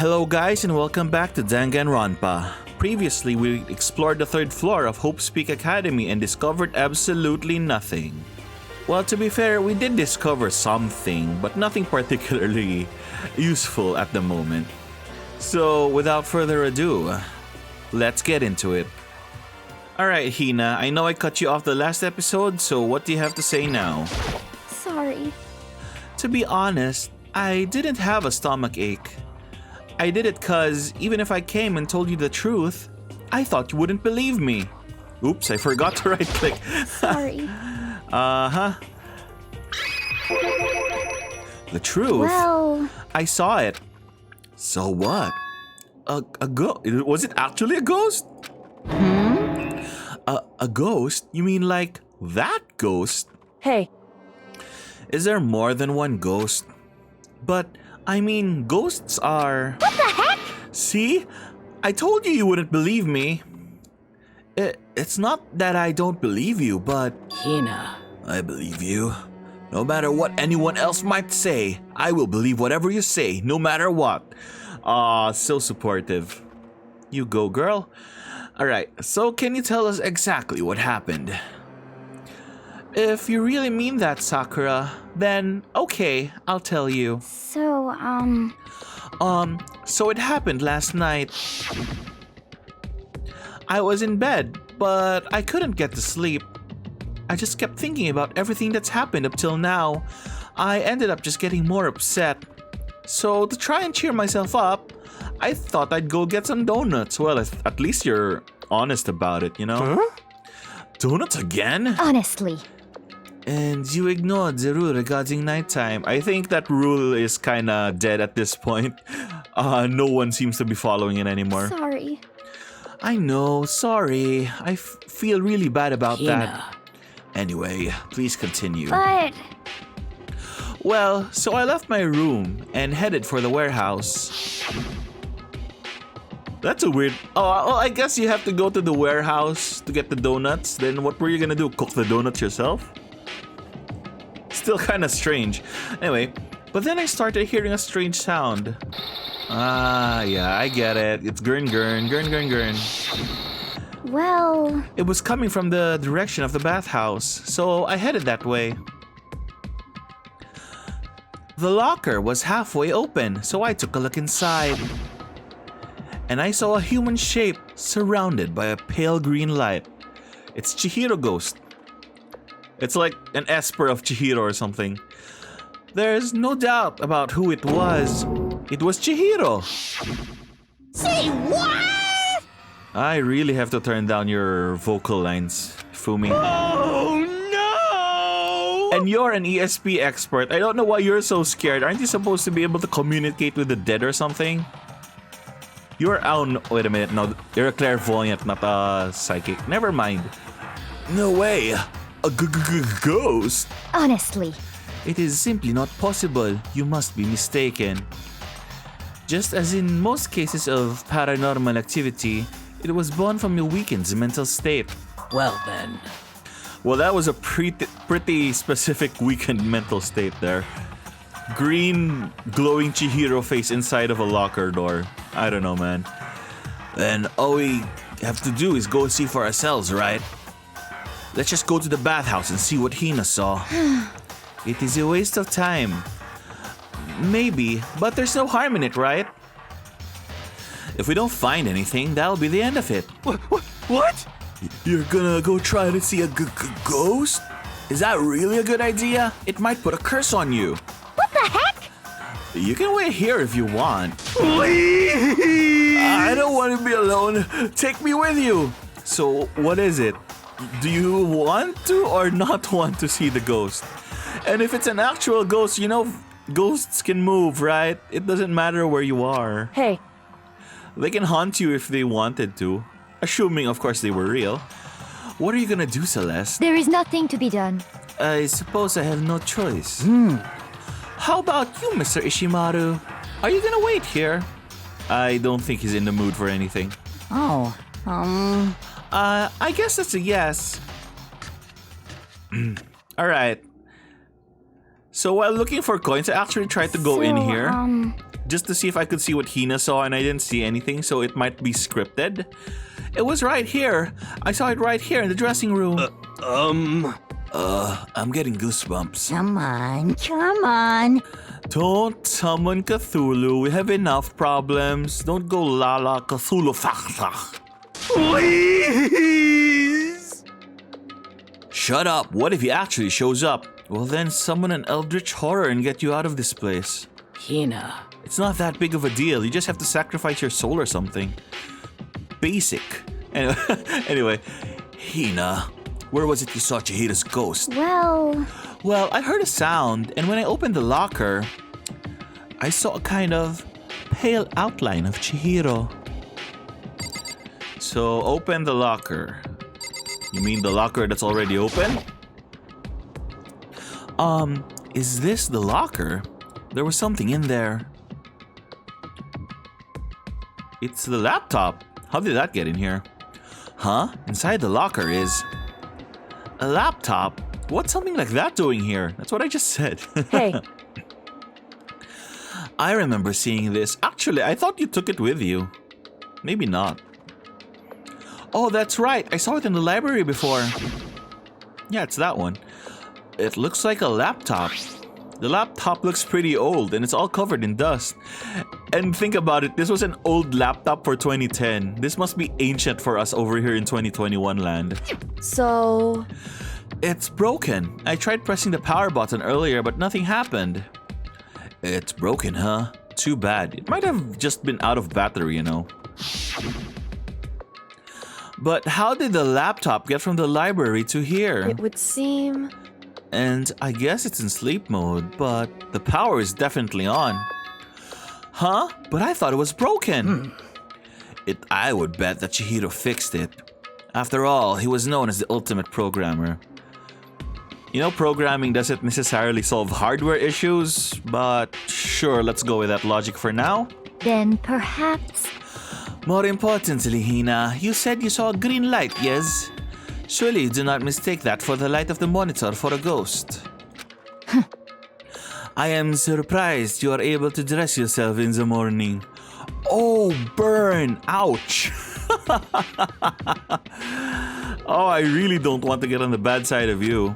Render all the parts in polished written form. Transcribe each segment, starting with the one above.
Hello guys and welcome back to Danganronpa. Previously, we explored the third floor of Hope's Peak Academy and discovered absolutely nothing. Well, to be fair, we did discover something, but nothing particularly useful at the moment. So, without further ado, let's get into it. Alright, Hina, I know I cut you off the last episode, so what do you have to say now? Sorry. To be honest, I didn't have a stomach ache. I did it cause even if I came and told you the truth, I thought you wouldn't believe me. Oops, I forgot to right click. Sorry. The truth? Well... I saw it. So what? A ghost? Was it actually a ghost? A ghost? You mean like that ghost? Hey. Is there more than one ghost? But, I mean, ghosts are... What the heck? See? I told you wouldn't believe me. It's not that I don't believe you, but... Hina. I believe you. No matter what anyone else might say, I will believe whatever you say, no matter what. Aw, so supportive. You go, girl. Alright, so can you tell us exactly what happened? If you really mean that, Sakura, then okay, I'll tell you. So, So it happened last night. I was in bed, but I couldn't get to sleep. I just kept thinking about everything that's happened up till now. I ended up just getting more upset. So to try and cheer myself up, I thought I'd go get some donuts. Well, at least you're honest about it, you know? Huh? Donuts again? honestly. And you ignored the rule regarding nighttime. I think that rule is kinda dead at this point. No one seems to be following it anymore. Sorry. I know, sorry. I feel really bad about that. Hina. Anyway, please continue. But... Well, so I left my room and headed for the warehouse. That's a weird... Oh, I guess you have to go to the warehouse to get the donuts. Then what were you gonna do? Cook the donuts yourself? Still kind of strange. Anyway, but then I started hearing a strange sound. Ah, yeah, I get it. It's gurn. Well... It was coming from the direction of the bathhouse, so I headed that way. The locker was halfway open, so I took a look inside. And I saw a human shape surrounded by a pale green light. It's Chihiro ghost. It's like an esper of Chihiro or something. There's no doubt about who it was. It was Chihiro. Say what? I really have to turn down your vocal lines, Fumi. Oh no! And you're an ESP expert. I don't know why you're so scared. Aren't you supposed to be able to communicate with the dead or something? You're wait a minute. No, you're a clairvoyant, not a psychic. Never mind. No way. A ghost? Honestly. It is simply not possible. You must be mistaken. Just as in most cases of paranormal activity, it was born from a weakened mental state. Well then. Well, that was a pretty specific weakened mental state there. Green, glowing Chihiro face inside of a locker door. I don't know, man. Then all we have to do is go see for ourselves, right? Let's just go to the bathhouse and see what Hina saw. It is a waste of time. Maybe, but there's no harm in it, right? If we don't find anything, that'll be the end of it. What? You're gonna go try to see a ghost? Is that really a good idea? It might put a curse on you. What the heck? You can wait here if you want. Please! I don't want to be alone. Take me with you. So, what is it? Do you want to or not want to see the ghost? And if it's an actual ghost, you know, ghosts can move, right? It doesn't matter where you are. Hey. They can haunt you if they wanted to. Assuming, of course, they were real. What are you gonna do, Celeste? There is nothing to be done. I suppose I have no choice. How about you, Mr. Ishimaru? Are you gonna wait here? I don't think he's in the mood for anything. Oh. I guess that's a yes. Alright. So while looking for coins, I actually tried to go in here just to see if I could see what Hina saw, and I didn't see anything, so it might be scripted. It was right here. I saw it right here in the dressing room. I'm getting goosebumps. Come on, come on. Don't summon Cthulhu. We have enough problems. Don't go Lala Cthulhu. Please! Shut up. What if he actually shows up? Well, then summon an eldritch horror and get you out of this place. Hina. It's not that big of a deal. You just have to sacrifice your soul or something. Basic. Anyway, Hina, where was it you saw Chihiro's ghost? Well, I heard a sound, and when I opened the locker, I saw a kind of pale outline of Chihiro. So, open the locker. You mean the locker that's already open? Is this the locker? There was something in there. It's the laptop. How did that get in here? Huh? Inside the locker is a laptop? What's something like that doing here? That's what I just said. hey, I remember seeing this. Actually, I thought you took it with you. Maybe not. Oh, that's right. I saw it in the library before. Yeah, it's that one. It looks like a laptop. The laptop looks pretty old and it's all covered in dust. And think about it, this was an old laptop for 2010. This must be ancient for us over here in 2021 land. so... It's broken. I tried pressing the power button earlier, but nothing happened. It's broken, huh? Too bad. It might have just been out of battery, you know. But how did the laptop get from the library to here? It would seem... And I guess it's in sleep mode, but the power is definitely on. Huh? But I thought it was broken. I would bet that Chihiro fixed it. After all, he was known as the ultimate programmer. You know, programming doesn't necessarily solve hardware issues, but sure, let's go with that logic for now. Then perhaps... More importantly, Hina, you said you saw a green light, yes? Surely you do not mistake that for the light of the monitor for a ghost. I am surprised you are able to dress yourself in the morning. Oh, burn! Ouch! Oh, I really don't want to get on the bad side of you.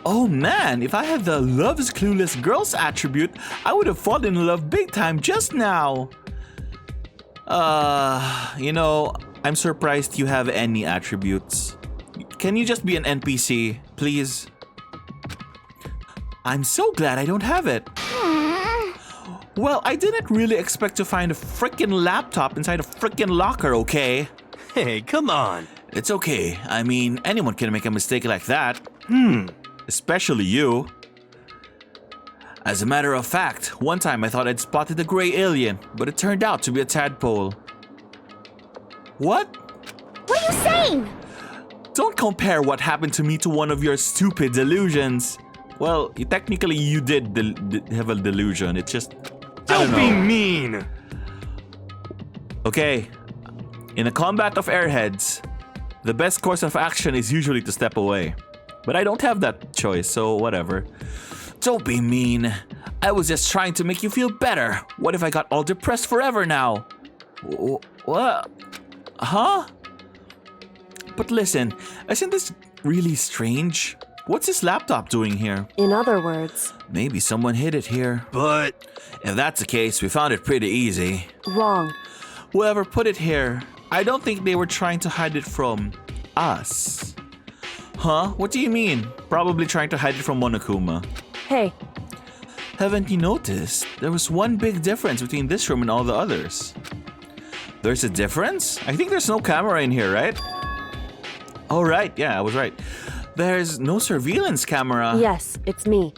Oh man, if I had the loves clueless girls attribute, I would have fallen in love big time just now. You know, I'm surprised you have any attributes. Can you just be an NPC, please? I'm so glad I don't have it. Well, I didn't really expect to find a frickin' laptop inside a frickin' locker, okay? Hey, come on. It's okay. I mean, anyone can make a mistake like that. Especially you. As a matter of fact, one time I thought I'd spotted a gray alien, but it turned out to be a tadpole. What? What are you saying? Don't compare what happened to me to one of your stupid delusions. Well, technically you did have a delusion. It's just... Don't be mean. Okay. In a combat of airheads, the best course of action is usually to step away. But I don't have that choice, so whatever. Don't be mean. I was just trying to make you feel better. What if I got all depressed forever now? What? Huh? But listen, isn't this really strange? What's this laptop doing here? In other words, Maybe someone hid it here. But If that's the case, we found it pretty easy. wrong. Whoever put it here, I don't think they were trying to hide it from us. Huh? What do you mean? Probably trying to hide it from Monokuma. Hey, Haven't you noticed? There was one big difference between this room and all the others. There's a difference? I think there's no camera in here, right? Oh, right. Yeah, I was right. There's no surveillance camera. yes, it's me.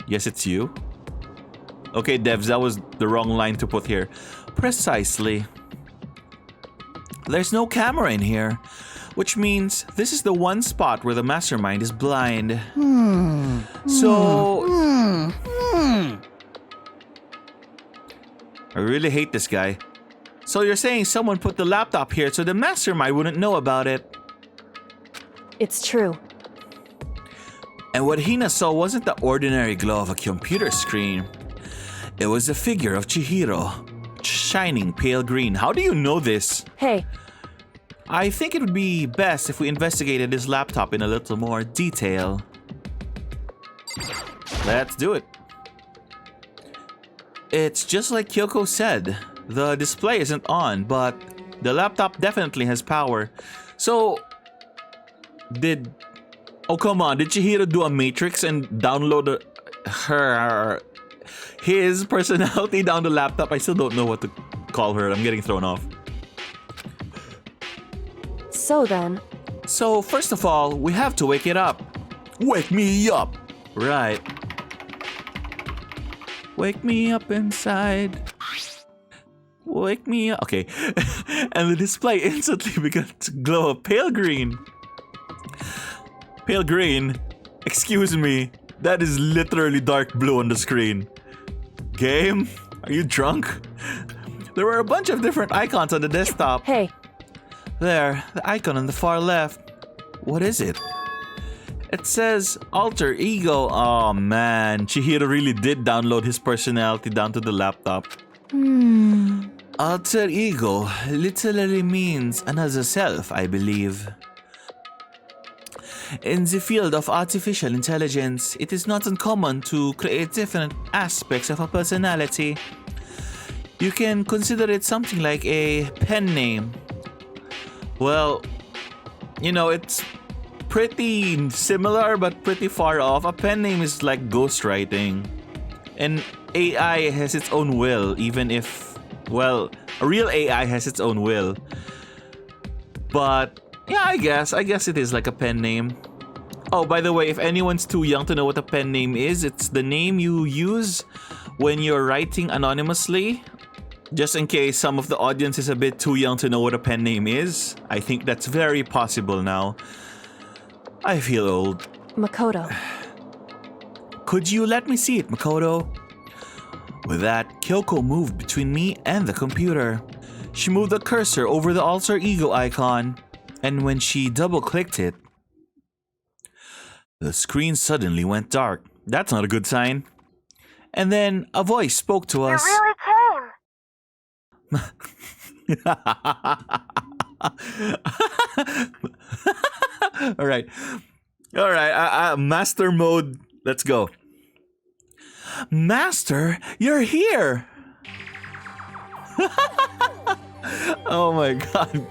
Yes, it's you. Okay, devs, that was the wrong line to put here. Precisely. There's no camera in here, which means this is the one spot where the mastermind is blind. So... I really hate this guy. So you're saying someone put the laptop here so the mastermind wouldn't know about it? It's true. And what Hina saw wasn't the ordinary glow of a computer screen. It was the figure of Chihiro, shining pale green. How do you know this? Hey, I think it would be best if we investigated his laptop in a little more detail. Let's do it. It's just like Kyoko said. The display isn't on, but the laptop definitely has power. So, oh come on, did Chihiro do a matrix and download his personality down the laptop? I still don't know what to call her. I'm getting thrown off. so then, So, first of all, we have to wake it up. Wake me up! Right. Wake me up inside. Wake me up. Okay. And the display instantly began to glow a pale green. Pale green? Excuse me. That is literally dark blue on the screen. Game? Are you drunk? There were a bunch of different icons on the desktop. hey, There, the icon on the far left. What is it? It says alter ego. Oh man, Chihiro really did download his personality down to the laptop. Alter ego literally means another self, I believe. In the field of artificial intelligence, it is not uncommon to create different aspects of a personality. You can consider it something like a pen name. Well, you know, it's pretty similar but pretty far off. A pen name is like ghostwriting. And AI has its own will, even if, well, a real AI has its own will. But yeah, I guess it is like a pen name. Oh, by the way, if anyone's too young to know what a pen name is, it's the name you use when you're writing anonymously. Just in case some of the audience is a bit too young to know what a pen name is. I think that's very possible now. I feel old. Makoto. Could you let me see it, Makoto? With that, Kyoko moved between me and the computer. She moved the cursor over the alter ego icon, and when she double-clicked it, the screen suddenly went dark. That's not a good sign. And then a voice spoke to us. You really came. All right. Master mode. Let's go. Master, you're here. Oh my god.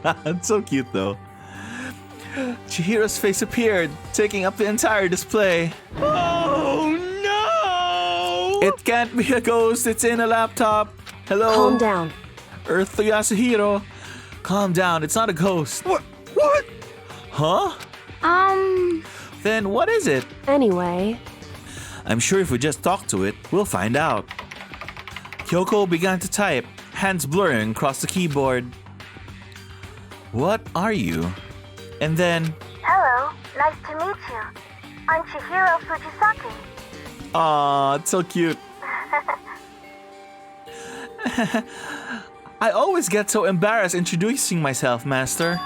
That's so cute though. Chihiro's face appeared, taking up the entire display. Oh no! It can't be a ghost, it's in a laptop. Hello? Calm down. Earth to Yasuhiro. Calm down, it's not a ghost. What? Huh? Then what is it? Anyway, I'm sure if we just talk to it, we'll find out. Kyoko began to type, hands blurring across the keyboard. What are you? And then... Hello, nice to meet you. I'm Chihiro Fujisaki. Aw, it's so cute. I always get so embarrassed introducing myself, Master.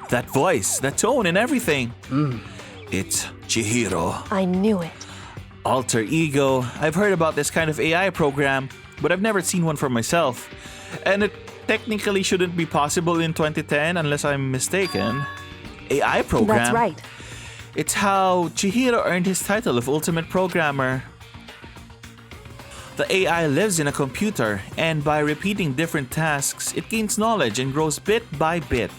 That voice, that tone and everything. It's Chihiro. I knew it. Alter ego. I've heard about this kind of AI program, but I've never seen one for myself. And it technically shouldn't be possible in 2010 unless I'm mistaken. AI program? That's right. It's how Chihiro earned his title of Ultimate Programmer. The AI lives in a computer, and by repeating different tasks, it gains knowledge and grows bit by bit.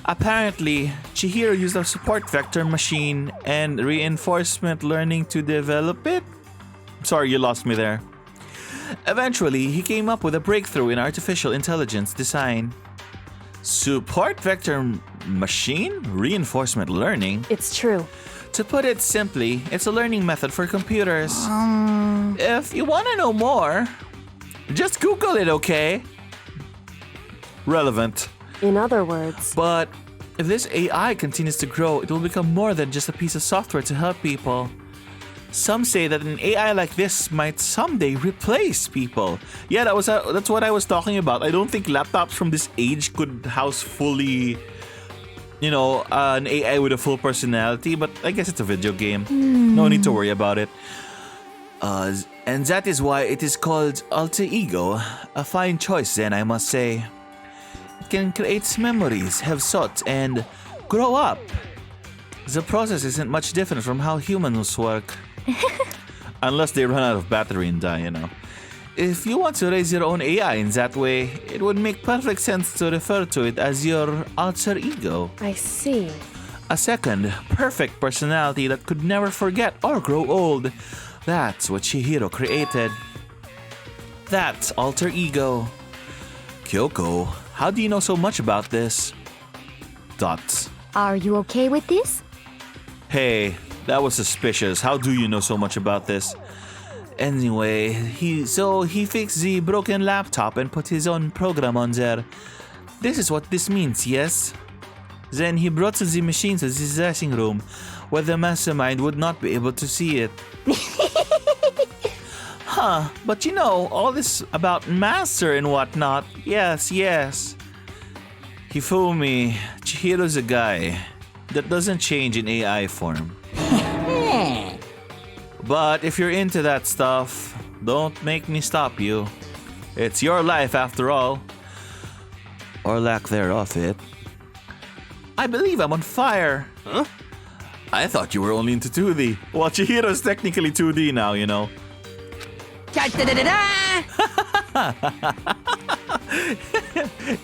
Apparently, Chihiro used a support vector machine and reinforcement learning to develop it. Sorry, you lost me there. Eventually, he came up with a breakthrough in artificial intelligence design. Support vector machine? Reinforcement learning? It's true. To put it simply, it's a learning method for computers. If you want to know more, just Google it, okay? Relevant. In other words, But if this AI continues to grow, it will become more than just a piece of software to help people. Some say that an AI like this might someday replace people. Yeah, that's what I was talking about. I don't think laptops from this age could house fully an AI with a full personality, but I guess it's a video game. No need to worry about it. And that is why it is called alter ego. A fine choice, then, I must say. It can create memories, have thoughts, and grow up. The process isn't much different from how humans work. Unless they run out of battery and die, If you want to raise your own AI in that way, it would make perfect sense to refer to it as your alter ego. I see. A second, perfect personality that could never forget or grow old. That's what Chihiro created. That's alter ego. Kyoko, how do you know so much about this? Dots. Are you okay with this? Hey, that was suspicious. How do you know so much about this? Anyway, he fixed the broken laptop and put his own program on there. This is what this means, yes? Then he brought the machine to the dressing room, where the mastermind would not be able to see it. Huh, but all this about master and whatnot. Yes. Hifumi, Chihiro's a guy that doesn't change in AI form. But if you're into that stuff, don't make me stop you. It's your life after all. Or lack thereof it. I believe I'm on fire. Huh? I thought you were only into 2D. Well, Chihiro's technically 2D now,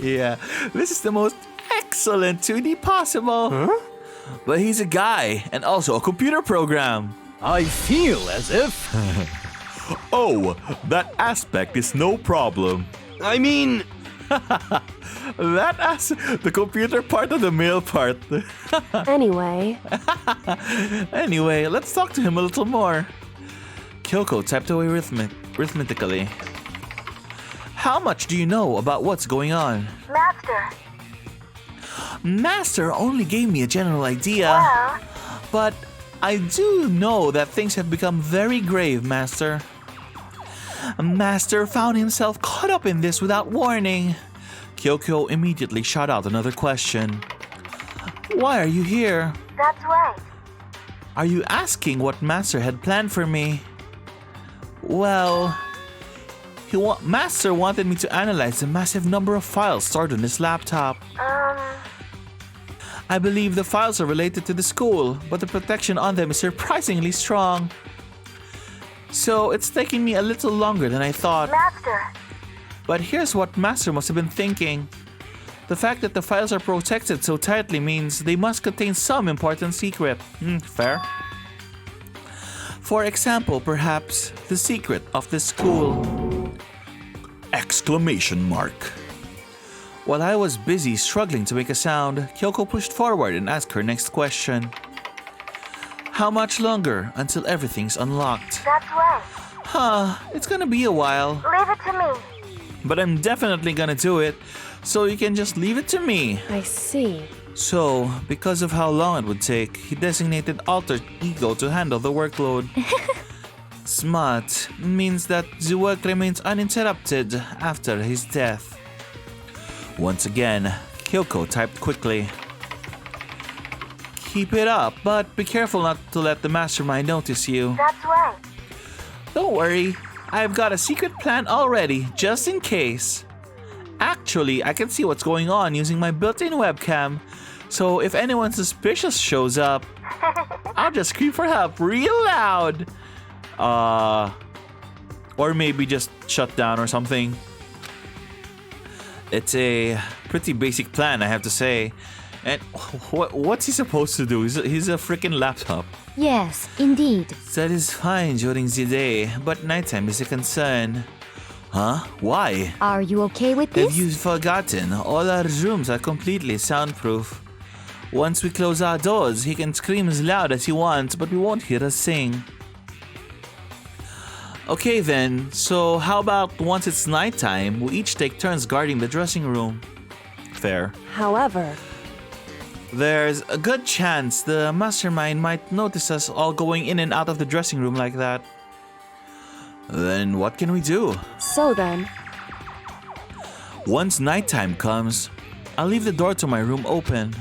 Yeah, this is the most excellent 2D possible. Huh? But he's a guy and also a computer program. I feel as if... Oh, that aspect is no problem. I mean... The computer part of the male part. Anyway. Anyway, let's talk to him a little more. Kyoko typed away rhythmically. How much do you know about what's going on? Master only gave me a general idea. Well, But I do know that things have become very grave, Master. Master found himself caught up in this without warning. Kyoko immediately shot out another question. Why are you here? that's right. Are you asking what Master had planned for me? Well, Master wanted me to analyze the massive number of files stored on his laptop. I believe the files are related to the school, but the protection on them is surprisingly strong. So it's taking me a little longer than I thought. Master, But here's what Master must have been thinking. The fact that the files are protected so tightly means they must contain some important secret. Fair. For example, perhaps the secret of the school. Exclamation mark. While I was busy struggling to make a sound, Kyoko pushed forward and asked her next question. How much longer until everything's unlocked? that's right. It's gonna be a while, Leave it to me. but I'm definitely gonna do it, so you can just leave it to me. I see. So, because of how long it would take, he designated alter ego to handle the workload. Smart means that the work remains uninterrupted after his death. Once again, Kyoko typed quickly. Keep it up, but be careful not to let the mastermind notice you. That's right. Don't worry, I've got a secret plan already, just in case. Actually, I can see what's going on using my built-in webcam, so if anyone suspicious shows up, I'll just scream for help real loud. Or maybe just shut down or something. It's a pretty basic plan, I have to say. And what's he supposed to do? He's a freaking laptop. Yes, indeed. That is fine during the day, but nighttime is a concern. Huh? Why? Are you okay with Have this? you forgotten? All our rooms are completely soundproof. Once we close our doors, he can scream as loud as he wants, but we won't hear us sing. Okay then, so how about once it's nighttime, we each take turns guarding the dressing room? Fair. However, There's a good chance the mastermind might notice us all going in and out of the dressing room like that. Then what can we do? so then, Once nighttime comes, I'll leave the door to my room open.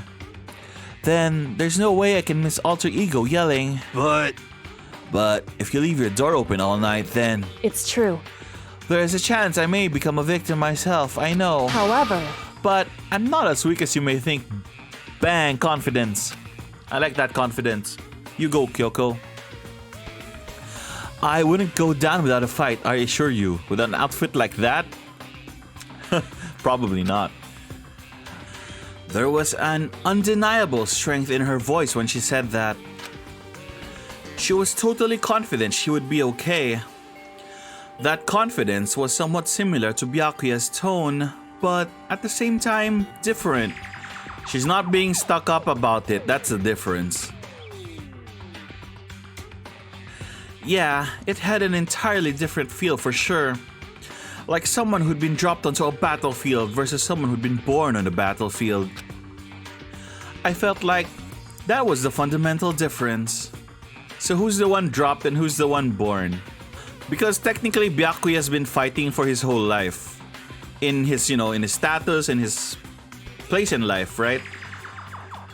then there's no way I can miss alter ego yelling. But if you leave your door open all night, then It's true. there's a chance I may become a victim myself, I know. However, But I'm not as weak as you may think. Bang, confidence. I like that confidence. You go, Kyoko. I wouldn't go down without a fight, I assure you. With an outfit like that? Probably not. There was an undeniable strength in her voice when she said that. She was totally confident she would be okay. That confidence was somewhat similar to Byakuya's tone, but at the same time, different. She's not being stuck up about it, that's the difference. Yeah, it had an entirely different feel for sure. Like someone who'd been dropped onto a battlefield versus someone who'd been born on the battlefield. I felt like that was the fundamental difference. So who's the one dropped and who's the one born? Because technically Byakuya has been fighting for his whole life. In his, in his status, in his place in life, right?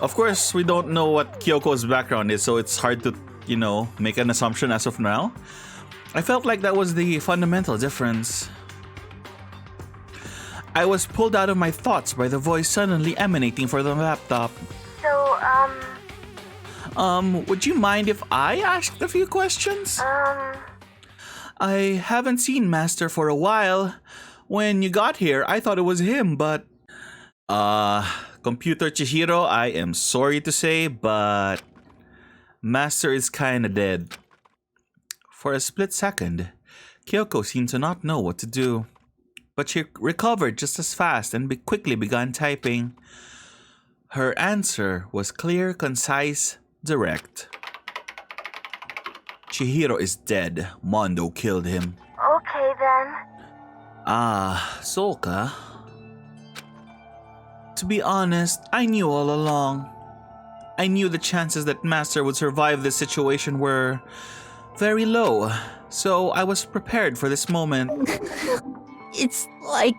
Of course, we don't know what Kyoko's background is, so it's hard to, make an assumption as of now. I felt like that was the fundamental difference. I was pulled out of my thoughts by the voice suddenly emanating from the laptop. So, Would you mind if I asked a few questions? I haven't seen Master for a while. When you got here, I thought it was him, but... Computer Chihiro, I am sorry to say, but... Master is kinda dead. For a split second, Kyoko seemed to not know what to do. But she recovered just as fast and quickly began typing. Her answer was clear, concise, direct. Chihiro is dead. Mondo killed him. okay then. Solka. To be honest, I knew all along. I knew the chances that Master would survive this situation were very low, so I was prepared for this moment. It's like...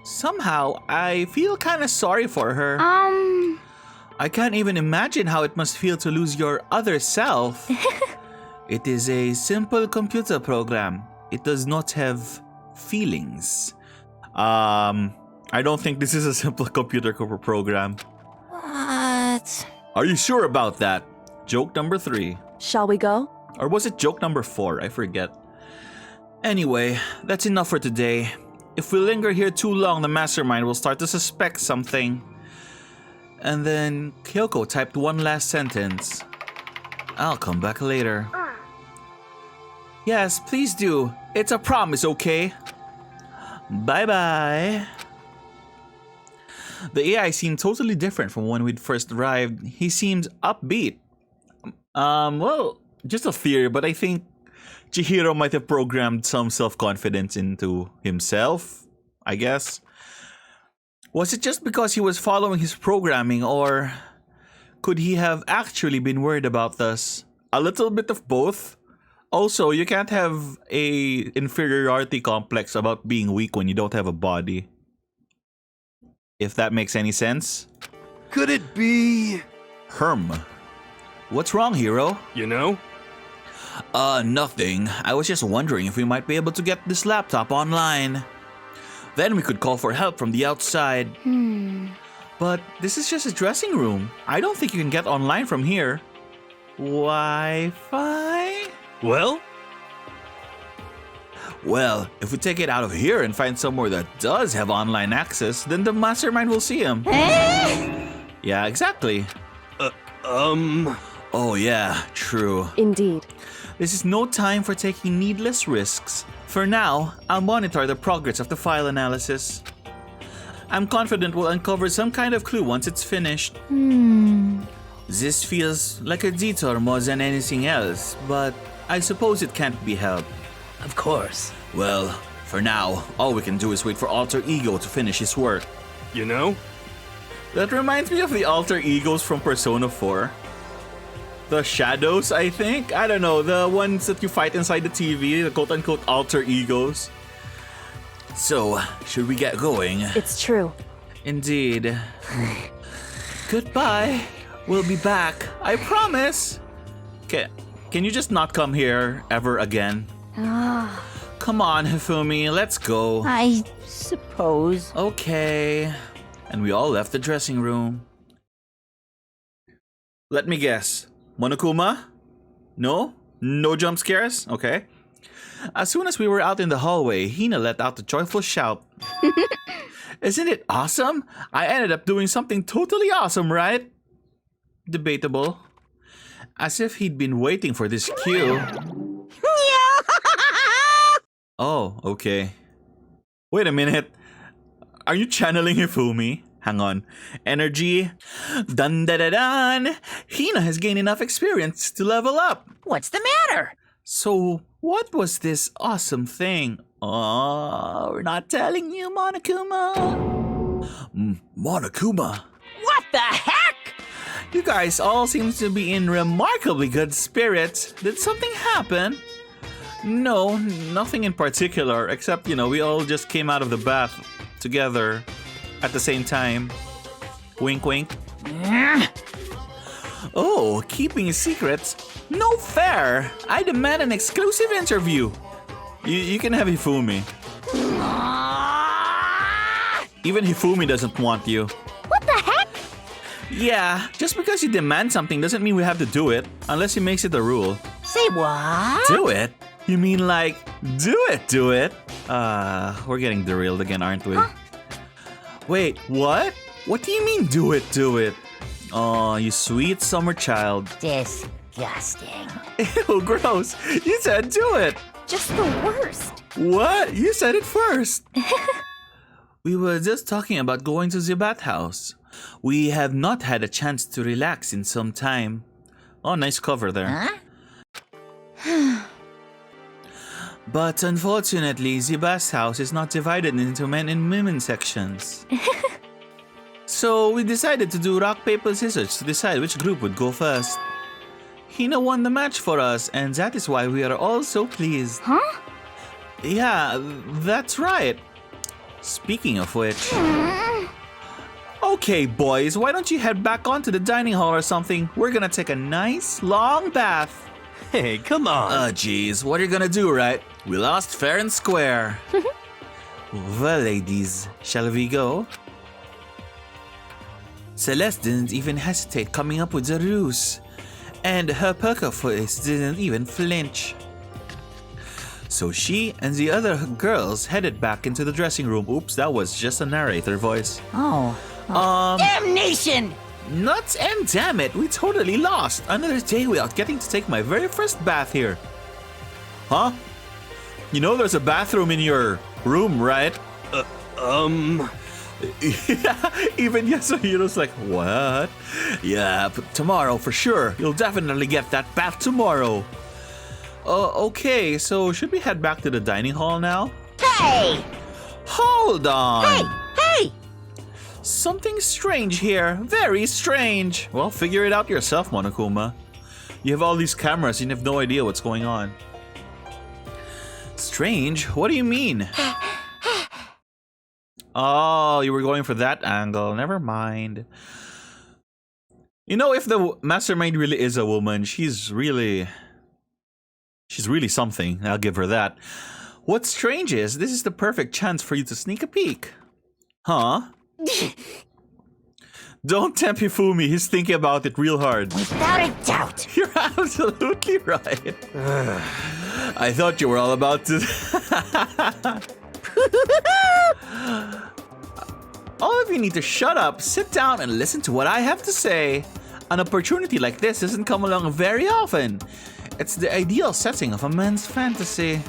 Somehow, I feel kinda sorry for her. I can't even imagine how it must feel to lose your other self. It is a simple computer program. It does not have feelings. I don't think this is a simple computer program. What? Are you sure about that? Joke number 3. shall we go? Or was it joke number 4? I forget. Anyway, that's enough for today. If we linger here too long, the mastermind will start to suspect something. And then Kyoko typed one last sentence. I'll come back later. Yes, please do. It's a promise, okay? Bye-bye. The AI seemed totally different from when we'd first arrived. He seemed upbeat. Well, just a theory, but I think Chihiro might have programmed some self-confidence into himself, I guess. Was it just because he was following his programming, or could he have actually been worried about us? A little bit of both. Also, you can't have a inferiority complex about being weak when you don't have a body. If that makes any sense. Could it be... What's wrong, Hiro? Nothing. I was just wondering if we might be able to get this laptop online. Then we could call for help from the outside. But this is just a dressing room. I don't think you can get online from here. Wi-Fi? Well? Well, if we take it out of here and find somewhere that does have online access, then the mastermind will see him. Yeah, exactly. Oh yeah, true. Indeed. This is no time for taking needless risks. For now, I'll monitor the progress of the file analysis. I'm confident we'll uncover some kind of clue once it's finished. This feels like a detour more than anything else, but I suppose it can't be helped. Of course. Well, for now, all we can do is wait for Alter Ego to finish his work. That reminds me of the Alter Egos from Persona 4. The shadows, I think? I don't know, the ones that you fight inside the TV, the quote-unquote Alter Egos. So, should we get going? It's true. Indeed. Goodbye. We'll be back. I promise. Can you just not come here ever again? Come on, Hifumi, let's go. I suppose. Okay. And we all left the dressing room. Let me guess. Monokuma? No? No jump scares? Okay. As soon as we were out in the hallway, Hina let out a joyful shout. Isn't it awesome? I ended up doing something totally awesome, right? Debatable. As if he'd been waiting for this cue. Oh, okay. Wait a minute. Are you channeling Hifumi? Hang on. Energy. Dun da da dun. Hina has gained enough experience to level up. What's the matter? So, what was this awesome thing? Oh, we're not telling you, Monokuma. Monokuma. What the heck? You guys all seem to be in remarkably good spirits. Did something happen? No, nothing in particular, except, we all just came out of the bath together at the same time. Wink, wink. Oh, keeping secrets? No fair! I demand an exclusive interview. You can have Hifumi. Even Hifumi doesn't want you. What the heck? Yeah, just because you demand something doesn't mean we have to do it, unless he makes it a rule. Say what? Do it? You mean like, do it? We're getting derailed again, aren't we? Huh? Wait, what? What do you mean do it? Oh, you sweet summer child. Disgusting. Ew, gross. You said do it. Just the worst. What? You said it first. We were just talking about going to the Bathhouse. We have not had a chance to relax in some time. Oh, nice cover there. Huh? But unfortunately, the Bathhouse is not divided into men and women sections. So we decided to do rock, paper, scissors to decide which group would go first. Hina won the match for us, and that is why we are all so pleased. Huh? Yeah, that's right. Speaking of which... Okay, boys, why don't you head back onto the dining hall or something? We're gonna take a nice, long bath. Hey, come on. Geez, what are you gonna do, right? We lost fair and square. Well, ladies, shall we go? Celeste didn't even hesitate coming up with the ruse. And her poker face didn't even flinch. So she and the other girls headed back into the dressing room. Oops, that was just a narrator voice. Oh. Damnation! Nuts and damn it, we totally lost. Another day without getting to take my very first bath here. Huh? You know there's a bathroom in your room, right? Yeah, even Yasuhiro's like, what? Yeah, but tomorrow for sure. You'll definitely get that bath tomorrow. Okay, so should we head back to the dining hall now? Hey! Hold on! Hey! Something strange here. Very strange. Well, figure it out yourself, Monokuma. You have all these cameras and you have no idea what's going on. Strange? What do you mean? Oh, you were going for that angle. Never mind. You know, if the mastermind really is a woman, she's really something. I'll give her that. What's strange is, this is the perfect chance for you to sneak a peek. Huh? Don't tempt Hifumi, he's thinking about it real hard. Without a doubt. You're absolutely right. I thought you were all about to... All of you need to shut up, sit down, and listen to what I have to say. An opportunity like this doesn't come along very often. It's the ideal setting of a man's fantasy.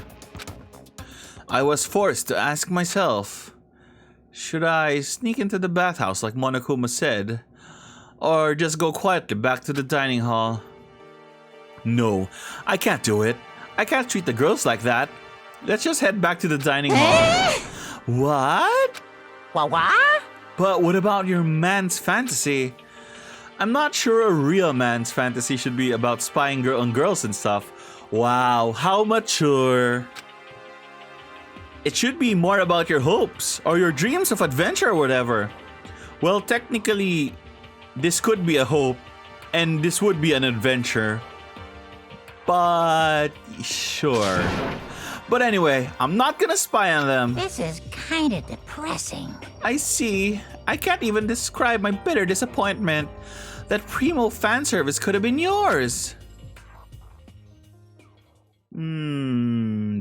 I was forced to ask myself, should I sneak into the bathhouse like Monokuma said, or just go quietly back to the dining hall? No, I can't do it. I can't treat the girls like that. Let's just head back to the dining hall. What? What? But what about your man's fantasy? I'm not sure a real man's fantasy should be about spying on girls and stuff. Wow, how mature. It should be more about your hopes or your dreams of adventure or whatever. Well, technically, this could be a hope, And this would be an adventure. But sure. But anyway, I'm not gonna spy on them. This is kind of depressing. I see. I can't even describe my bitter disappointment. That primo fan service could have been yours.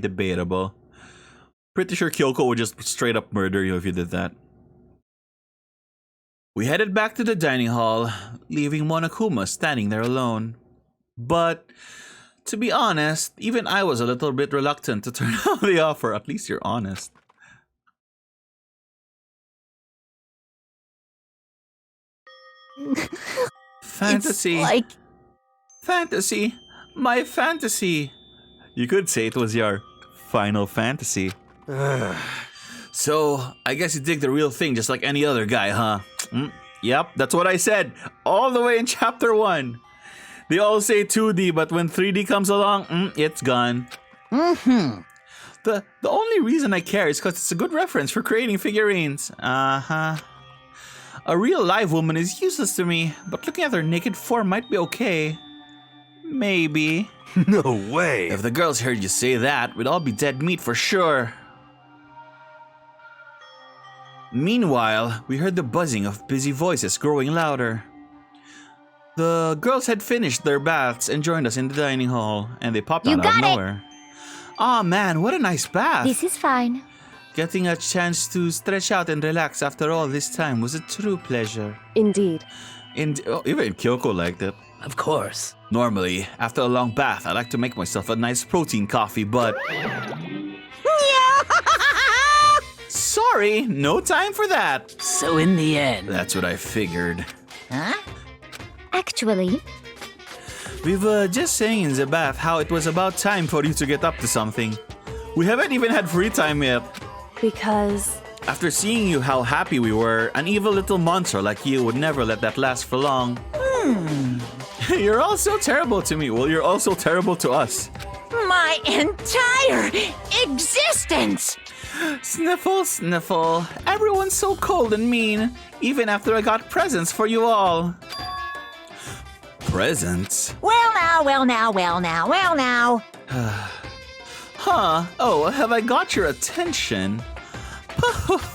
Debatable. Pretty sure Kyoko would just straight up murder you if you did that. We headed back to the dining hall, leaving Monokuma standing there alone. But to be honest, even I was a little bit reluctant to turn down the offer. At least you're honest. Fantasy. It's like Fantasy. My fantasy. You could say it was your final fantasy. So, I guess you dig the real thing just like any other guy, huh? Yep, that's what I said. All the way in chapter 1. They all say 2D, but when 3D comes along, it's gone. The only reason I care is because it's a good reference for creating figurines. A real live woman is useless to me, but looking at her naked form might be okay. Maybe. No way. If the girls heard you say that, we'd all be dead meat for sure. Meanwhile, we heard the buzzing of busy voices growing louder. The girls had finished their baths and joined us in the dining hall, and they popped out of nowhere. Aw man, what a nice bath! This is fine. Getting a chance to stretch out and relax after all this time was a true pleasure. Indeed. Even Kyoko liked it. Of course. Normally, after a long bath, I like to make myself a nice protein coffee, but... Sorry, no time for that. So in the end... That's what I figured. huh? Actually, We were just saying in the bath how it was about time for you to get up to something. We haven't even had free time yet. Because After seeing you how happy we were, an evil little monster like you would never let that last for long. You're all so terrible to me. Well, you're also terrible to us. My entire existence! Sniffle, sniffle. Everyone's so cold and mean, even after I got presents for you all. Presents? Well now, well now, well now, well now. Huh? Oh, have I got your attention?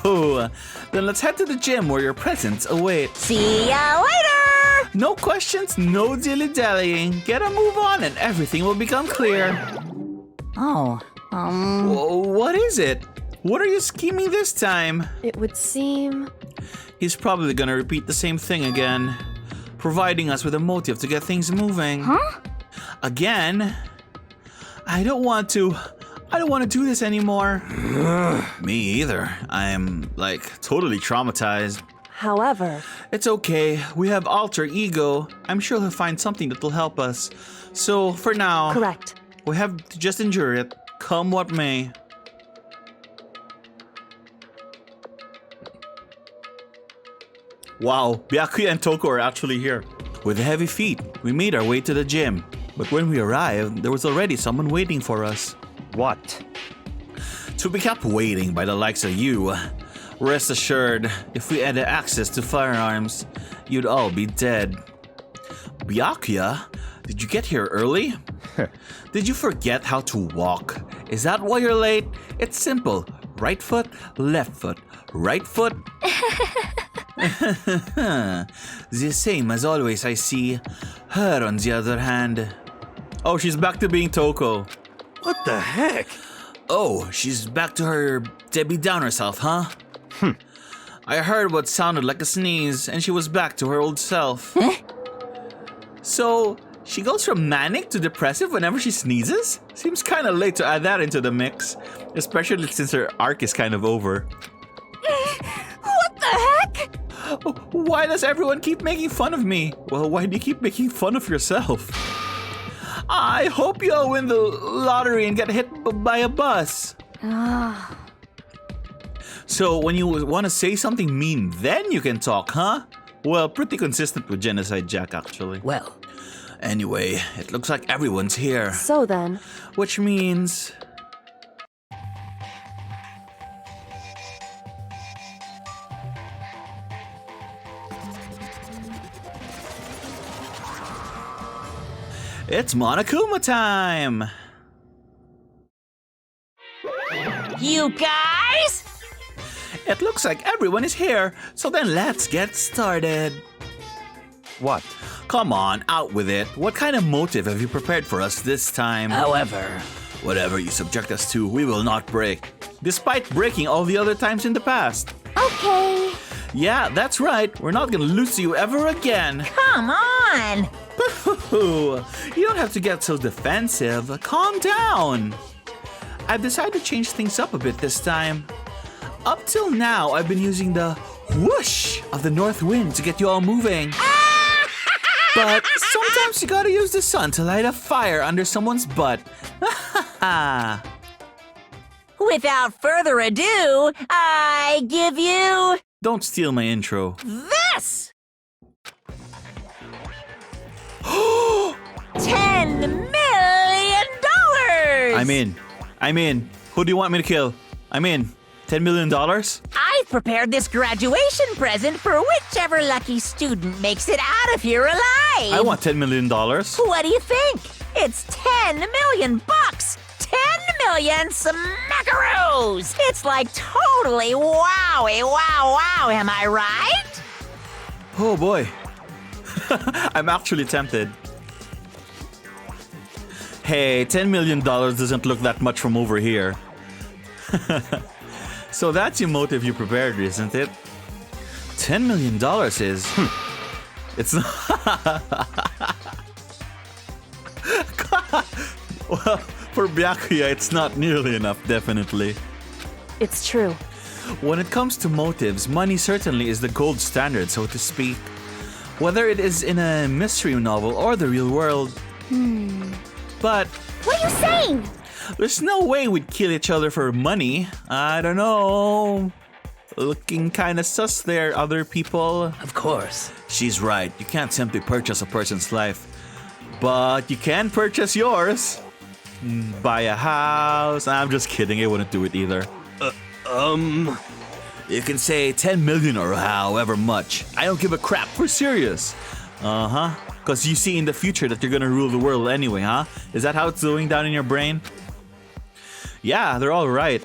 Then let's head to the gym where your presents await. See ya later! No questions, no dilly-dallying. Get a move on and everything will become clear. Oh, What is it? What are you scheming this time? it would seem... He's probably gonna repeat the same thing again, providing us with a motive to get things moving. huh? Again? I don't want to do this anymore. Me either. I'm, totally traumatized. However, It's okay. We have alter ego. I'm sure he'll find something that'll help us. So, for now, correct. we have to just endure it, come what may. Wow, Byakuya and Toko are actually here. With heavy feet, we made our way to the gym. But when we arrived, there was already someone waiting for us. What? To be kept waiting by the likes of you, rest assured, if we had access to firearms, you'd all be dead. Byakuya, did you get here early? Did you forget how to walk? Is that why you're late? It's simple. Right foot, left foot, right foot. The same as always, I see. Her, on the other hand. Oh, she's back to being Toko. What the heck? Oh, she's back to her Debbie Downer self, huh? I heard what sounded like a sneeze, and she was back to her old self. So, she goes from manic to depressive whenever she sneezes? Seems kinda late to add that into the mix, especially since her arc is kind of over. What the heck? Why does everyone keep making fun of me? Well, why do you keep making fun of yourself? I hope you'll win the lottery and get hit by a bus. So when you want to say something mean, then you can talk, huh? Well, pretty consistent with Genocide Jack, actually. Well, Anyway, it looks like everyone's here. So then, Which means... It's Monokuma time! You guys? It looks like everyone is here, so then let's get started. What? Come on, out with it. What kind of motive have you prepared for us this time? However, Whatever you subject us to, we will not break. Despite breaking all the other times in the past. Okay. Yeah, that's right. We're not gonna lose you ever again. Come on. You don't have to get so defensive. Calm down. I've decided to change things up a bit this time. Up till now, I've been using the whoosh of the north wind to get you all moving. But sometimes you gotta use the sun to light a fire under someone's butt. Without further ado, I give you Don't steal my intro. this! $10 million! I'm in. Who do you want me to kill? I'm in. $10 million? I've prepared this graduation present for whichever lucky student makes it out of here alive. I want $10 million. What do you think? It's 10 million bucks! 10 million smackaroos! It's like totally wowie, wow, am I right? Oh boy. I'm actually tempted. Hey, $10 million doesn't look that much from over here. So that's your motive you prepared, isn't it? $10 million is... It's not... Well, for Byakuya, it's not nearly enough, definitely. It's true. When it comes to motives, money certainly is the gold standard, so to speak. Whether it is in a mystery novel or the real world. But What are you saying? there's no way we'd kill each other for money. I don't know. Looking kinda sus there, other people. of course. She's right. You can't simply purchase a person's life. But you can purchase yours. Buy a house. I'm just kidding. I wouldn't do it either. You can say 10 million or however much. I don't give a crap. We're serious. Because you see in the future that you're gonna rule the world anyway, huh? Is that how it's going down in your brain? Yeah, they're all right.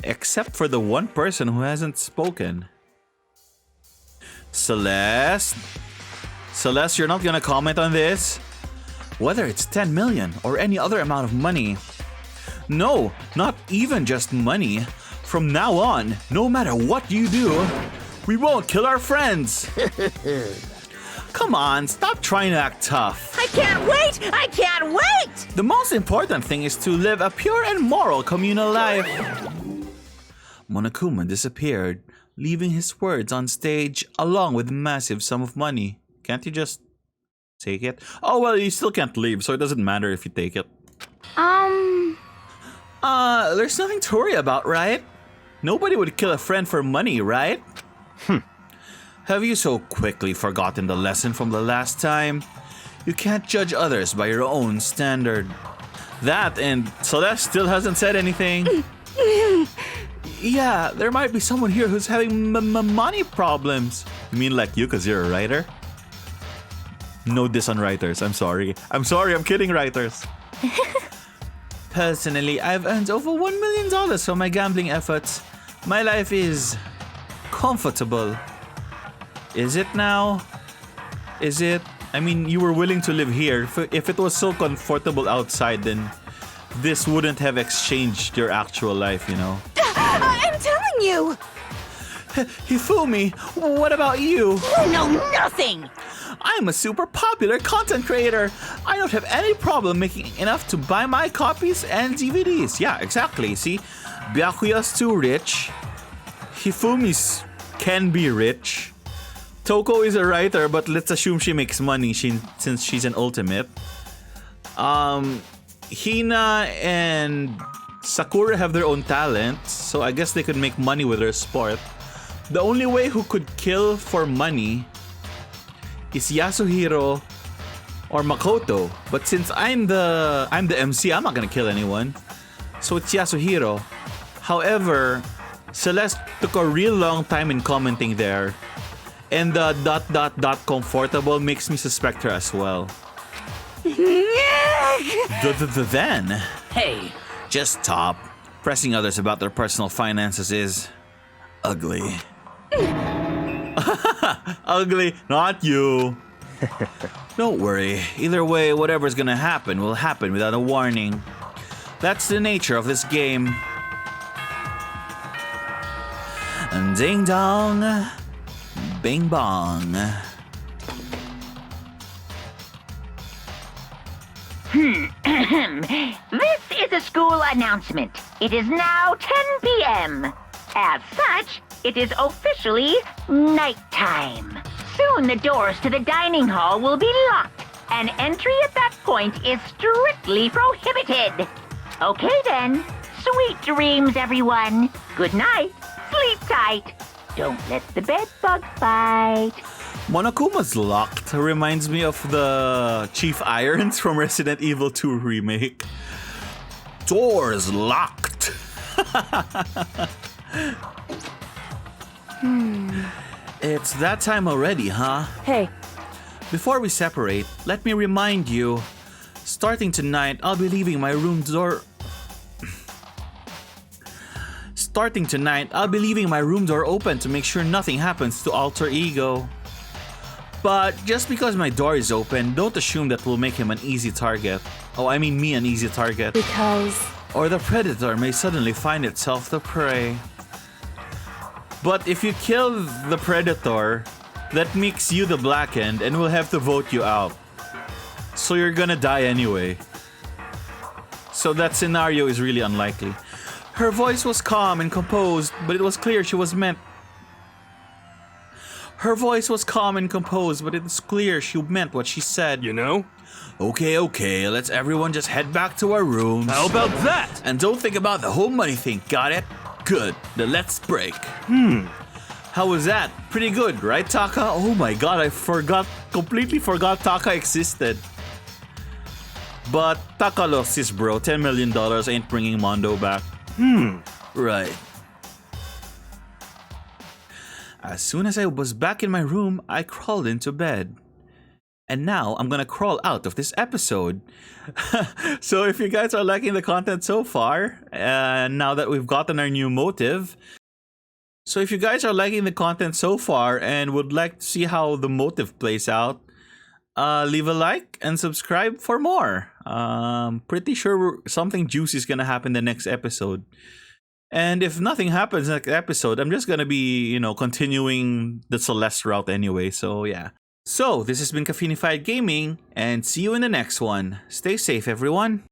Except for the one person who hasn't spoken. Celeste? Celeste, you're not gonna comment on this? Whether it's 10 million or any other amount of money. No, not even just money. From now on, no matter what you do, we won't kill our friends. Come on, stop trying to act tough. I can't wait! I can't wait! The most important thing is to live a pure and moral communal life. Monokuma disappeared, leaving his words on stage along with a massive sum of money. Can't you just take it? Oh, well, you still can't leave, so it doesn't matter if you take it. There's nothing to worry about, right? Nobody would kill a friend for money, right? Have you so quickly forgotten the lesson from the last time? You can't judge others by your own standard. That and Celeste still hasn't said anything. Yeah, there might be someone here who's having money problems. You mean like you, because you're a writer? No diss on writers, I'm sorry. I'm kidding, writers. Personally, I've earned over $1 million from my gambling efforts. My life is comfortable. Is it now? Is it? I mean, you were willing to live here. If it was so comfortable outside, then this wouldn't have exchanged your actual life, you know? I'm telling you! Hifumi, what about you? You know nothing! I'm a super popular content creator. I don't have any problem making enough to buy my copies and DVDs. Yeah, exactly. See, Byakuya's too rich. Hifumi's can be rich. Toko is a writer, but let's assume she makes money since she's an ultimate. Hina and Sakura have their own talents, so I guess they could make money with their sport. The only way who could kill for money is Yasuhiro or Makoto. But since I'm the MC, I'm not gonna kill anyone. So it's Yasuhiro. However, Celeste took a real long time in commenting there. And the ... comfortable makes me suspect her as well. Then, Hey, just stop. Pressing others about their personal finances is ugly. Ugly, not you. Don't worry. Either way, whatever's gonna happen will happen without a warning. That's the nature of this game. Ding dong, bing bong. This is a school announcement. It is now 10 p.m. As such, it is officially nighttime. Soon the doors to the dining hall will be locked, and entry at that point is strictly prohibited. Okay then, sweet dreams, everyone. Good night, sleep tight. Don't let the bed bug bite. Monokuma's locked reminds me of the Chief Irons from Resident Evil 2 remake. Doors locked. It's that time already, huh? Hey, Before we separate, let me remind you, starting tonight, I'll be leaving my room door... Starting tonight, I'll be leaving my room door open to make sure nothing happens to Alter Ego. But just because my door is open, don't assume that will make him an easy target. Oh, I mean me an easy target. because Or the predator may suddenly find itself the prey. But if you kill the predator, that makes you the black end and we'll have to vote you out. So you're gonna die anyway. So that scenario is really unlikely. Her voice was calm and composed, but it was clear she was meant... Her voice was calm and composed, but it was clear she meant what she said. You know? Okay, let's everyone just head back to our rooms. How about that? And don't think about the whole money thing, got it? Good, then let's break. How was that? Pretty good, right, Taka? Oh my god, completely forgot Taka existed. But Taka lost his bro, $10 million ain't bringing Mondo back. Right. As soon as I was back in my room, I crawled into bed. And now I'm gonna crawl out of this episode. So if you guys are liking the content so far, now that we've gotten our new motive, so if you guys are liking the content so far and would like to see how the motive plays out, leave a like and subscribe for more. Pretty sure something juicy is gonna happen the next episode. And if nothing happens next episode, I'm just gonna be, continuing the Celeste route anyway, so yeah. So, this has been Caffeinified Gaming, and see you in the next one. Stay safe, everyone.